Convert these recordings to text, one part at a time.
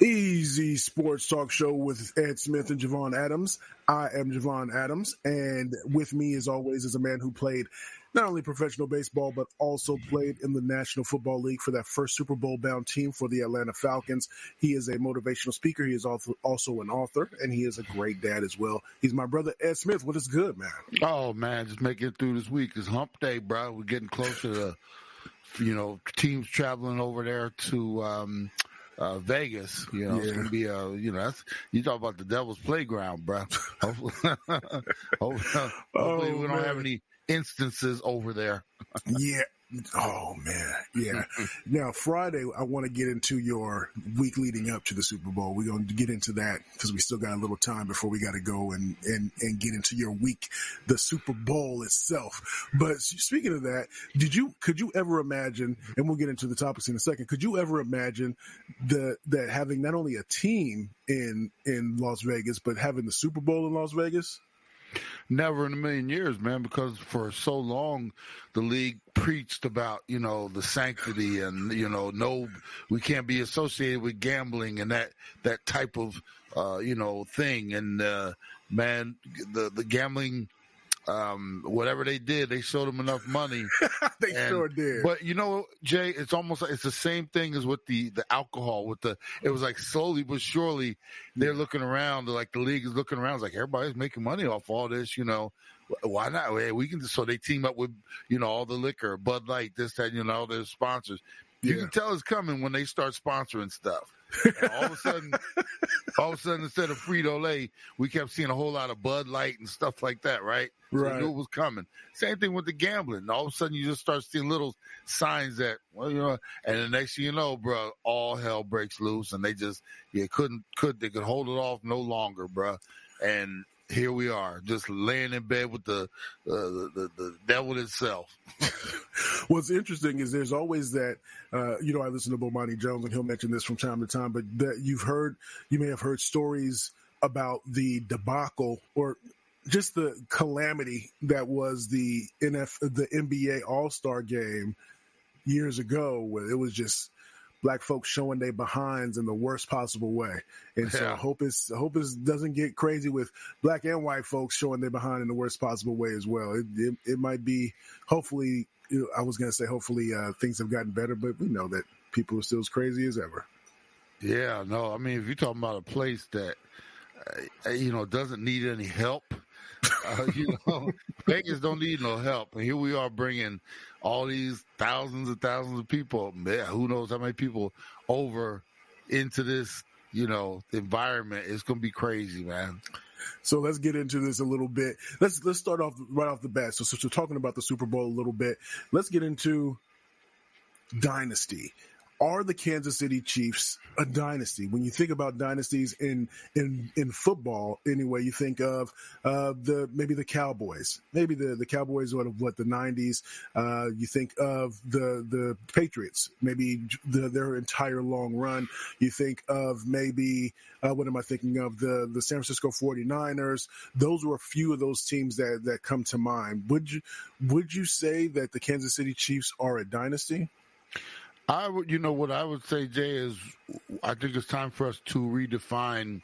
Easy Sports Talk Show with Ed Smith and Javon Adams. I am Javon Adams, and with me, as always, is a man who played not only professional baseball, but also played in the National Football League for that first Super Bowl-bound team for the Atlanta Falcons. He is a motivational speaker. He is also an author, and he is a great dad as well. He's my brother, Ed Smith. What is good, man? Oh, man, just making it through this week. It's hump day, bro. We're getting closer to, teams traveling over there to Vegas. It's going to be you talk about the devil's playground, bro. Hopefully we don't have any instances over there. Yeah. Oh, man. Yeah. Now, Friday, I want to get into your week leading up to the Super Bowl. We're going to get into that because we still got a little time before we got to go and get into your week, the Super Bowl itself. But speaking of that, could you ever imagine, and we'll get into the topics in a second, could you ever imagine that having not only a team in Las Vegas, but having the Super Bowl in Las Vegas? Never in a million years, man, because for so long the league preached about, the sanctity and, no, we can't be associated with gambling and that type of, thing. And, man, the gambling, whatever they did, they showed them enough money. They sure did. But Jay, it's almost like it's the same thing as with the alcohol. It was like slowly but surely they're looking around, like the league is looking around. It's like everybody's making money off all this, Why not? We can. So they team up with all the liquor, Bud Light, this, that, all their sponsors. You can tell it's coming when they start sponsoring stuff. And all of a sudden, instead of Frito-Lay, we kept seeing a whole lot of Bud Light and stuff like that, right? So we knew it was coming. Same thing with the gambling. All of a sudden, you just start seeing little signs that, and the next thing you know, bro, all hell breaks loose, and they just, they could hold it off no longer, bro. And here we are, just laying in bed with the devil itself. What's interesting is there's always that, I listen to Bomani Jones, and he'll mention this from time to time, but that you may have heard stories about the debacle or just the calamity that was the NBA All-Star game years ago, where it was just black folks showing their behinds in the worst possible way. And so I hope it doesn't get crazy with black and white folks showing their behind in the worst possible way as well. It might be, hopefully, I was going to say hopefully things have gotten better, but we know that people are still as crazy as ever. Yeah, no, I mean, if you're talking about a place that, doesn't need any help, Vegas don't need no help. And here we are bringing all these thousands and thousands of people, man, who knows how many people over into this, environment. It's going to be crazy, man. So let's get into this a little bit. Let's start off right off the bat. So since we're talking about the Super Bowl a little bit, let's get into Dynasty. Are the Kansas City Chiefs a dynasty? When you think about dynasties in football, anyway, you think of maybe the Cowboys, maybe the Cowboys of the 90s. You think of the Patriots, maybe their entire long run. You think of maybe what am I thinking of? The San Francisco 49ers. Those were a few of those teams that come to mind. Would you say that the Kansas City Chiefs are a dynasty? What I would say, Jay, is I think it's time for us to redefine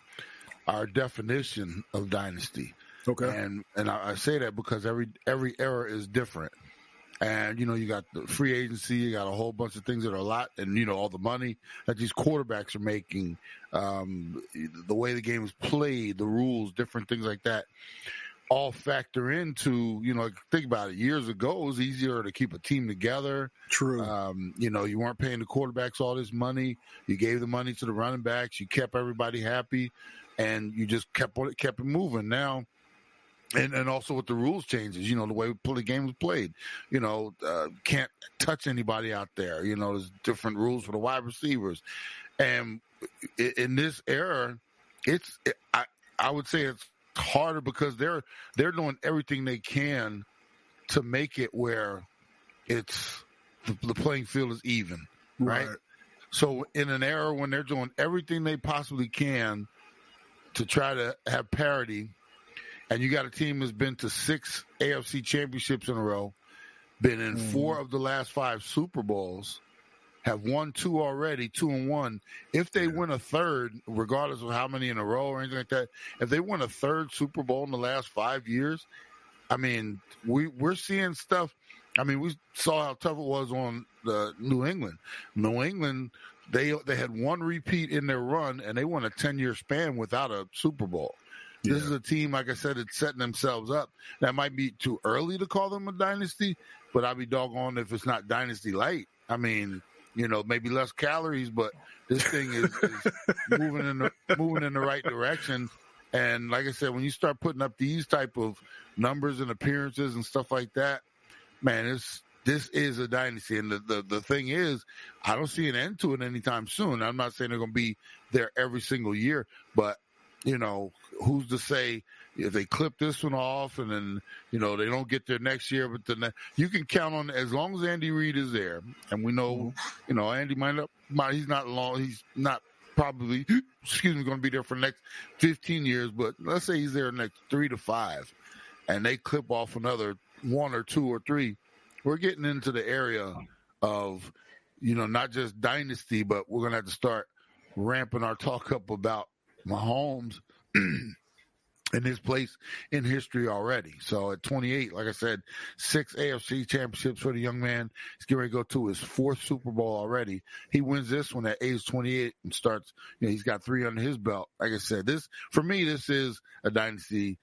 our definition of dynasty. Okay. And I say that because every era is different. And, you got the free agency, you got a whole bunch of things that are a lot, and, all the money that these quarterbacks are making, the way the game is played, the rules, different things like that, all factor into, think about it. Years ago, it was easier to keep a team together. True. You weren't paying the quarterbacks all this money. You gave the money to the running backs. You kept everybody happy, and you just kept it moving. Now, and also with the rules changes, the way the game was played, can't touch anybody out there. There's different rules for the wide receivers. And in this era, I would say it's harder because they're doing everything they can to make it where it's the playing field is even, right? So in an era when they're doing everything they possibly can to try to have parity, and you got a team that's been to 6 AFC championships in a row, been in 4 of the last 5 Super Bowls, have won 2 already, 2-1. If they win a third, regardless of how many in a row or anything like that, if they win a third Super Bowl in the last 5 years, I mean, we're seeing stuff. I mean, we saw how tough it was on the New England. New England, they had one repeat in their run, and they won a 10-year span without a Super Bowl. Yeah. This is a team, like I said, it's setting themselves up. That might be too early to call them a dynasty, but I'd be doggone if it's not dynasty light. I mean, maybe less calories, but this thing is moving in the right direction. And like I said, when you start putting up these type of numbers and appearances and stuff like that, man, this is a dynasty. And the thing is, I don't see an end to it anytime soon. I'm not saying they're going to be there every single year, but who's to say if they clip this one off and then, they don't get there next year, but then you can count on, as long as Andy Reid is there. And we know, Andy he's not probably, going to be there for the next 15 years, but let's say he's there next 3 to 5 and they clip off another 1 or 2 or 3. We're getting into the area of, not just dynasty, but we're going to have to start ramping our talk up about Mahomes and his place in history already. So at 28, like I said, 6 AFC championships for the young man. He's getting ready to go to his 4th Super Bowl already. He wins this one at age 28 and starts, he's got 3 under his belt. Like I said, this is a dynasty,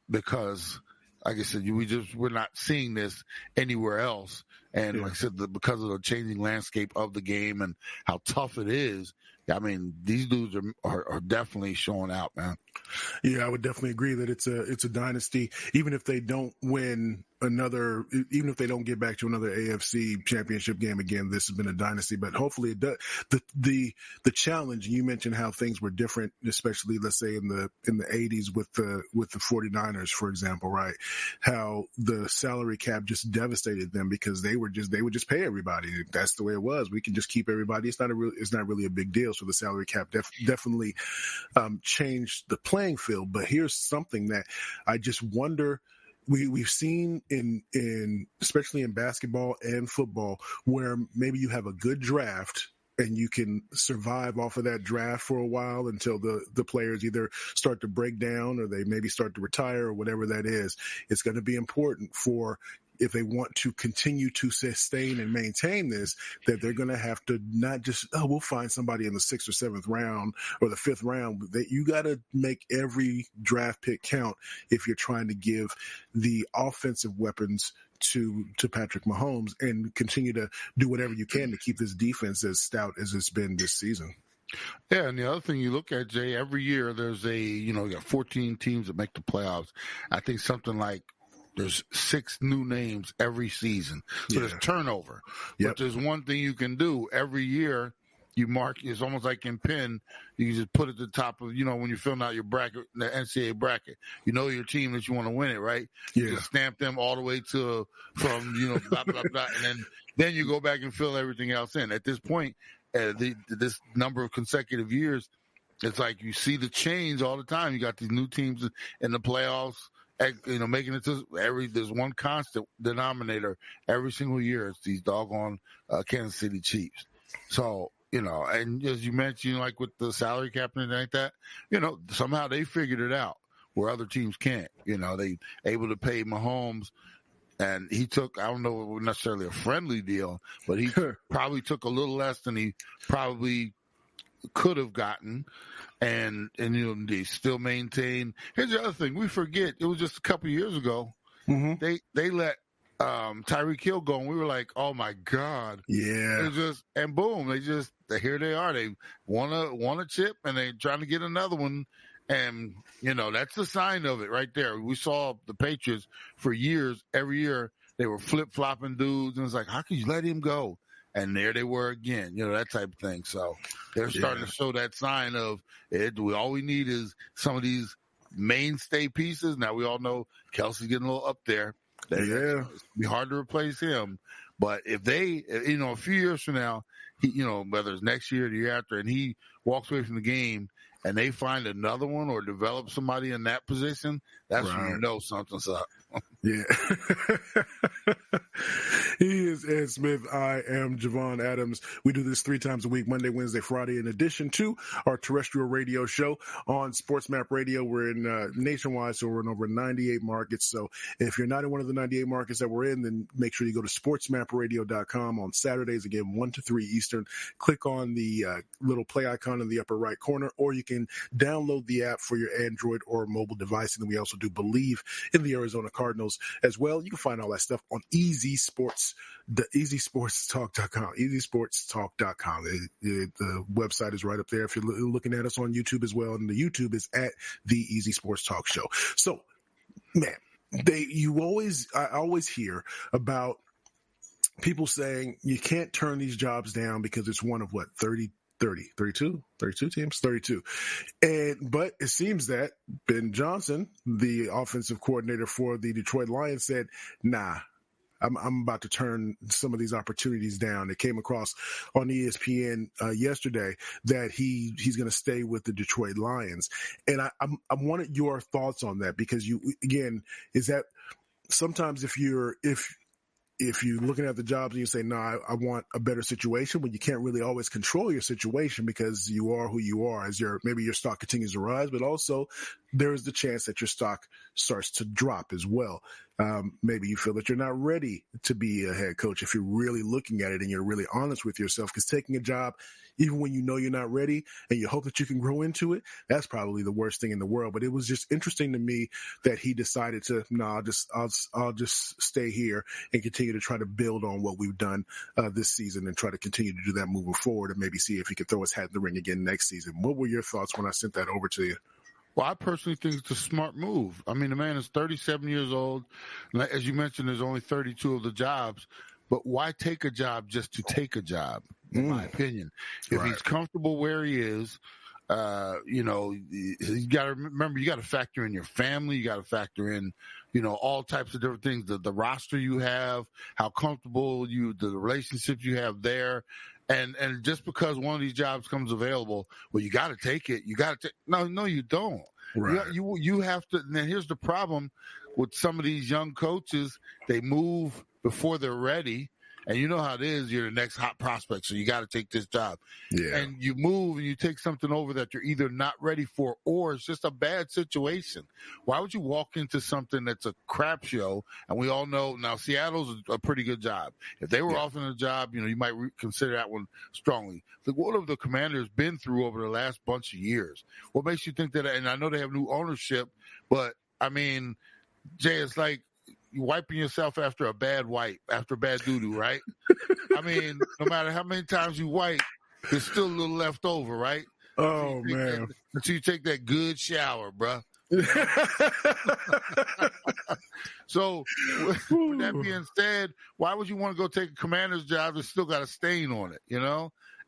because like I said, we're not seeing this anywhere else. And like I said, because of the changing landscape of the game and how tough it is, I mean, these dudes are definitely showing out, man. Yeah, I would definitely agree that it's a dynasty. Even if they don't win even if they don't get back to another AFC championship game again, this has been a dynasty. But hopefully it does. The challenge, you mentioned how things were different, especially let's say in the 80s with the 49ers, for example, right? How the salary cap just devastated them because they would just pay everybody. That's the way it was. We can just keep everybody. It's not really a big deal. So the salary cap definitely changed the playing field. But here's something that I just wonder. We've seen in especially in basketball and football where maybe you have a good draft and you can survive off of that draft for a while until the players either start to break down or they maybe start to retire or whatever that is. It's going to be important if they want to continue to sustain and maintain this, that they're going to have to not just, we'll find somebody in the 6th or 7th round or the 5th round. That you got to make every draft pick count if you're trying to give the offensive weapons to Patrick Mahomes and continue to do whatever you can to keep this defense as stout as it's been this season. Yeah, and the other thing you look at, Jay, every year there's you got 14 teams that make the playoffs. I think something like there's 6 new names every season. So there's turnover. Yep. But there's one thing you can do every year. You mark, it's almost like in pen, you just put it at the top of, when you're filling out your bracket, the NCAA bracket, your team that you want to win it, right? Yeah. You just stamp them all the way from, blah, blah, blah. And then you go back and fill everything else in. At this point, this number of consecutive years, it's like you see the change all the time. You got these new teams in the playoffs, making it to there's one constant denominator every single year. It's these doggone Kansas City Chiefs. So, and as you mentioned, like with the salary cap and anything like that, somehow they figured it out where other teams can't. They able to pay Mahomes, and he took, I don't know necessarily a friendly deal, but he probably took a little less than he probably could have gotten. And they still maintain. Here's the other thing. We forget, it was just a couple of years ago. Mm-hmm. They let Tyreek Hill go, and we were like, oh my God. Yeah. It was just, and boom, here they are. They won a chip and they're trying to get another one. And, that's the sign of it right there. We saw the Patriots for years, every year they were flip-flopping dudes, and it's like, how can you let him go? And there they were again, that type of thing. So they're starting to show that sign of it. All we need is some of these mainstay pieces. Now we all know Kelsey's getting a little up there. It'd be hard to replace him. But if they, a few years from now, whether it's next year or the year after, and he walks away from the game and they find another one or develop somebody in that position, that's when something's up. Yeah. He is Ed Smith. I am Javon Adams. We do this 3 times a week, Monday, Wednesday, Friday, in addition to our terrestrial radio show on Sports Map Radio. We're in nationwide, so we're in over 98 markets. So if you're not in one of the 98 markets that we're in, then make sure you go to sportsmapradio.com on Saturdays, again, 1 to 3 Eastern. Click on the little play icon in the upper right corner, or you can download the app for your Android or mobile device. And then we also do Believe in the Arizona Cardinals as well. You can find all that stuff on easysportstalk.com. easysportstalk.com. The website is right up there if you're looking at us on YouTube as well. And the YouTube is at the Easy Sports Talk Show. So, man, I always hear about people saying you can't turn these jobs down because it's one of 32 teams, 32. But it seems that Ben Johnson, the offensive coordinator for the Detroit Lions, said, nah, I'm about to turn some of these opportunities down. It came across on ESPN yesterday that he's going to stay with the Detroit Lions. And I wanted your thoughts on that, because is that sometimes if you're looking at the jobs and you say, no, I want a better situation, when you can't really always control your situation because you are who you are, as maybe your stock continues to rise, but also there is the chance that your stock starts to drop as well. Maybe you feel that you're not ready to be a head coach if you're really looking at it and you're really honest with yourself, because taking a job, even when you know you're not ready and you hope that you can grow into it, that's probably the worst thing in the world. But it was just interesting to me that he decided to, I'll just stay here and continue to try to build on what we've done this season and try to continue to do that moving forward, and maybe see if he could throw his hat in the ring again next season. What were your thoughts when I sent that over to you? Well, I personally think it's a smart move. I mean, the man is 37 years old. As you mentioned, there's only 32 of the jobs. But why take a job just to take a job, in my opinion? If he's comfortable where he is, you got to remember, you got to factor in your family. You got to factor in, all types of different things, the roster you have, how comfortable the relationships you have there. And just because one of these jobs comes available, well, you got to take it. You got to no, you don't. Right. You have to. Now, here's the problem with some of these young coaches: they move before they're ready. And you know how it is. You're the next hot prospect, so you got to take this job. Yeah. And you move and you take something over that you're either not ready for, or it's just a bad situation. Why would you walk into something that's a crap show? And we all know now Seattle's a pretty good job. If they were offering a job, you might consider that one strongly. Look, what have the Commanders been through over the last bunch of years? What makes you think that? And I know they have new ownership, but I mean, Jay, it's like you wiping yourself after a bad doo-doo, right? I mean, no matter how many times you wipe, there's still a little left over, right? Oh, man. Until you take that good shower, bruh. So, with that being said, why would you want to go take a commander's job that's still got a stain on it,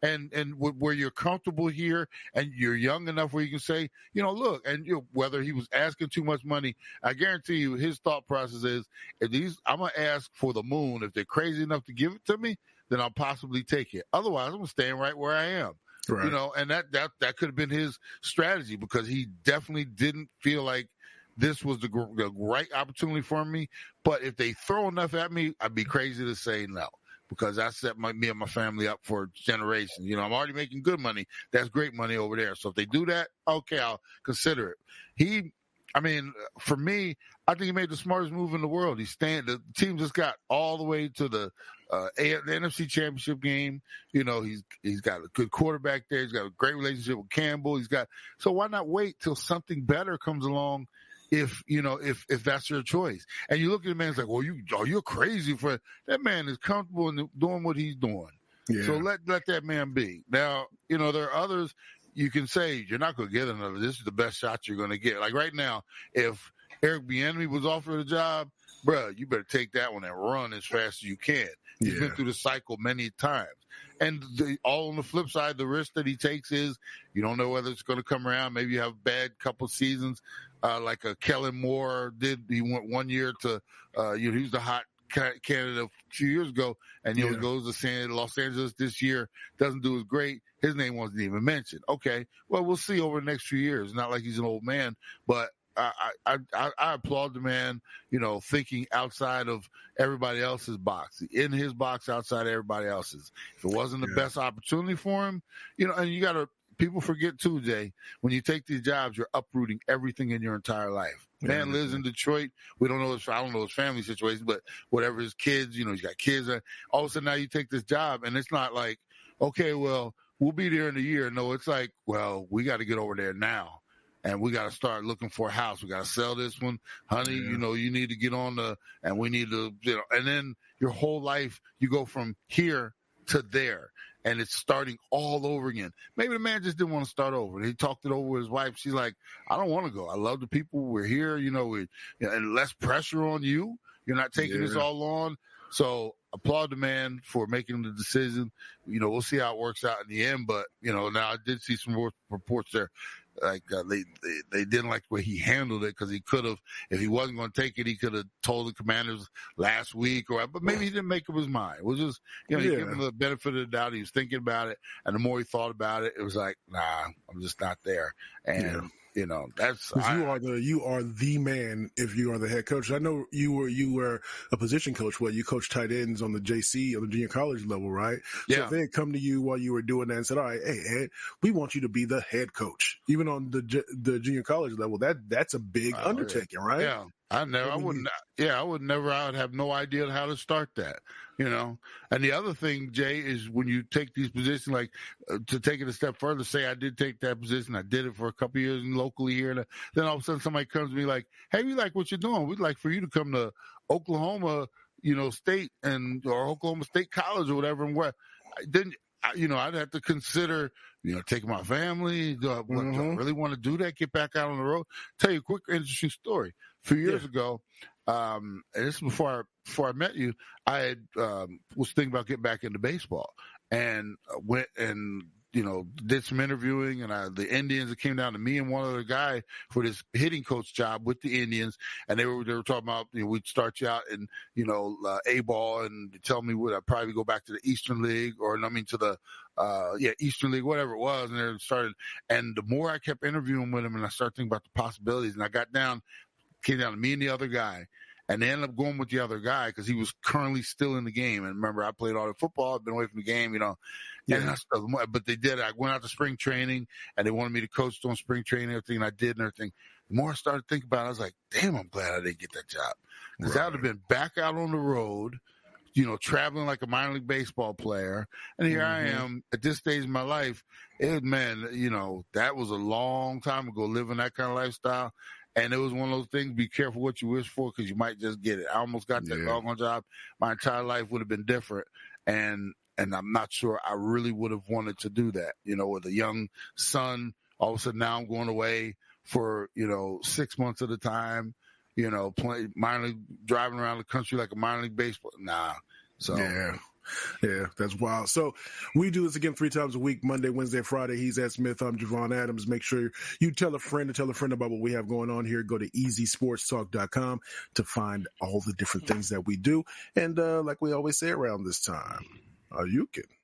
And where you're comfortable here and you're young enough where you can say, look, and whether he was asking too much money, I guarantee you his thought process is, I'm going to ask for the moon. If they're crazy enough to give it to me, then I'll possibly take it. Otherwise, I'm staying right where I am. Right. And that could have been his strategy, because he definitely didn't feel like this was the right opportunity for me. But if they throw enough at me, I'd be crazy to say no, because I set me and my family up for generations. I'm already making good money. That's great money over there. So if they do that, okay, I'll consider it. For me, I think he made the smartest move in the world. The team just got all the way to the NFC Championship game. He's got a good quarterback there. He's got a great relationship with Campbell. So why not wait till something better comes along? If that's your choice. And you look at the man, it's like, well, you're crazy for that. Man is comfortable in doing what he's doing. Yeah. So let that man be. Now, there are others you can say, you're not going to get another. This is the best shot you're going to get. Like right now, if Eric Bieniemy was offered a job, bro, you better take that one and run as fast as you can. He's been through the cycle many times. And all on the flip side, the risk that he takes is you don't know whether it's going to come around. Maybe you have a bad couple seasons, like a Kellen Moore did. He went 1 year to, he was the hot candidate a few years ago, and he goes to Los Angeles this year, doesn't do as great. His name wasn't even mentioned. Okay, well, we'll see over the next few years. Not like he's an old man, but I applaud the man, thinking outside of everybody else's box, in his box, outside everybody else's. If it wasn't the best opportunity for him, and you got to, people forget too, Jay, when you take these jobs, you're uprooting everything in your entire life. Man lives in Detroit. I don't know his family situation, but whatever, his kids, he's got kids. All of a sudden now you take this job and it's not like, okay, well, we'll be there in a year. No, it's like, well, we got to get over there now. And we got to start looking for a house. We got to sell this one. Honey, you need to get on and we need to, and then your whole life, you go from here to there. And it's starting all over again. Maybe the man just didn't want to start over. He talked it over with his wife. She's like, I don't want to go. I love the people. We're here, and less pressure on you. You're not taking this all on. So applaud the man for making the decision. We'll see how it works out in the end. But, now I did see some reports there. Like they didn't like the way he handled it, because he could have, if he wasn't going to take it, he could have told the Commanders last week, but maybe he didn't make up his mind. It was just, he gave him the benefit of the doubt. He was thinking about it, and the more he thought about it, it was like, nah, I'm just not there. And that's you are the man if you are the head coach. I know you were a position coach. You coached tight ends on the JC, on the junior college level, right? Yeah. So if they had come to you while you were doing that and said, all right, hey Ed, we want you to be the head coach, even on the junior college level, that's a big undertaking, right? Yeah. I would have no idea how to start that, And the other thing, Jay, is when you take these positions, like to take it a step further, say I did take that position, I did it for a couple of years locally here, and then all of a sudden somebody comes to me like, hey, we like what you're doing. We'd like for you to come to Oklahoma, State or Oklahoma State College or whatever, and what then. I'd have to consider, taking my family. Do I really want to do that? Get back out on the road? Tell you a quick, interesting story. A few years ago, and this is before I met you, I had, was thinking about getting back into baseball, and went and did some interviewing, and the Indians, it came down to me and one other guy for this hitting coach job with the Indians, and they were talking about, we'd start you out in, A-ball, and tell me would I probably go back to the Eastern League, to the, Eastern League, whatever it was, and they started, and the more I kept interviewing with him, and I started thinking about the possibilities, and came down to me and the other guy. And they ended up going with the other guy because he was currently still in the game. And remember, I played all the football. I've been away from the game, but they did. I went out to spring training, and they wanted me to coach during spring training, everything, and I did and everything. The more I started thinking about it, I was like, damn, I'm glad I didn't get that job. Because I would have been back out on the road, traveling like a minor league baseball player. And here I am at this stage in my life. That was a long time ago, living that kind of lifestyle. And it was one of those things, be careful what you wish for, because you might just get it. I almost got that doggone job. My entire life would have been different. And I'm not sure I really would have wanted to do that, with a young son. All of a sudden now I'm going away for, 6 months at a time, playing minor league, driving around the country like a minor league baseball. Nah. So. Yeah, that's wild. So we do this again 3 times a week, Monday, Wednesday, Friday. He's Ed Smith. I'm Javon Adams. Make sure you tell a friend about what we have going on here. Go to easysportstalk.com to find all the different things that we do. And like we always say around this time, you can